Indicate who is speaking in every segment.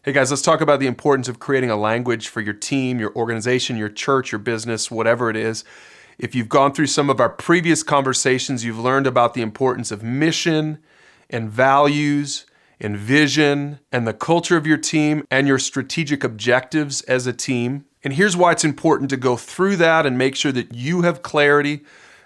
Speaker 1: Hey guys, let's talk about the importance of creating a language for your team, your organization, your church, your business, whatever it is. If you've gone through some of our previous conversations, you've learned about the importance of mission and values and vision and the culture of your team and your strategic objectives as a team. And here's why it's important to go through that and make sure that you have clarity,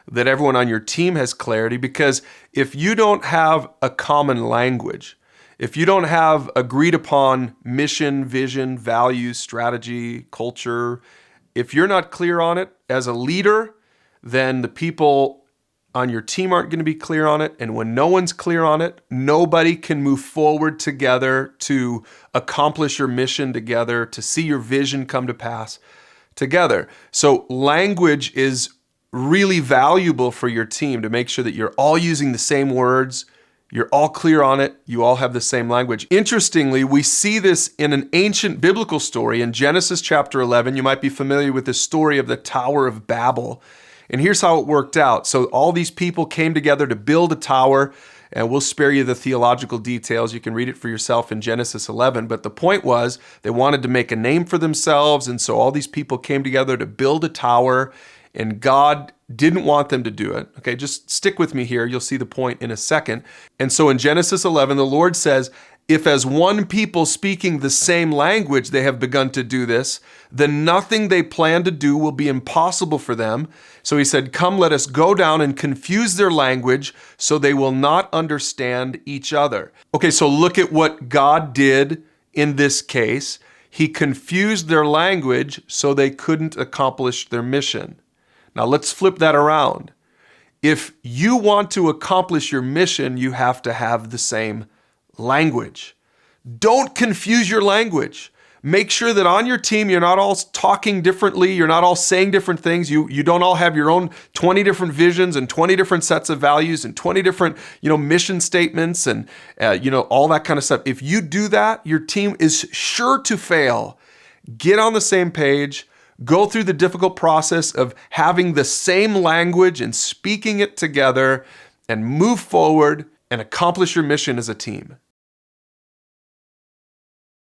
Speaker 1: that everyone on your team has clarity, because if you don't have a common language, if you don't have agreed upon mission, vision, values, strategy, culture, if you're not clear on it as a leader, then the people on your team aren't going to be clear on it. And when no one's clear on it, nobody can move forward together to accomplish your mission together, to see your vision come to pass together. So language is really valuable for your team to make sure that you're all using the same words, you're all clear on it, you all have the same language. Interestingly, we see this in an ancient biblical story in Genesis chapter 11. You might be familiar with the story of the Tower of Babel. And here's how it worked out. So all these people came together to build a tower, and we'll spare you the theological details. You can read it for yourself in Genesis 11. But the point was they wanted to make a name for themselves, and so all these people came together to build a tower, and God didn't want them to do it. Okay, just stick with me here. You'll see the point in a second. And so in Genesis 11, the Lord says, if as one people speaking the same language they have begun to do this, then nothing they plan to do will be impossible for them. So he said, come, let us go down and confuse their language so they will not understand each other. Okay, so look at what God did in this case. He confused their language so they couldn't accomplish their mission. Now let's flip that around. If you want to accomplish your mission, you have to have the same language. Don't confuse your language. Make sure that on your team, you're not all talking differently. You're not all saying different things. You don't all have your own 20 different visions and 20 different sets of values and 20 different, mission statements and, all that kind of stuff. If you do that, your team is sure to fail. Get on the same page. Go through the difficult process of having the same language and speaking it together and move forward and accomplish your mission as a team.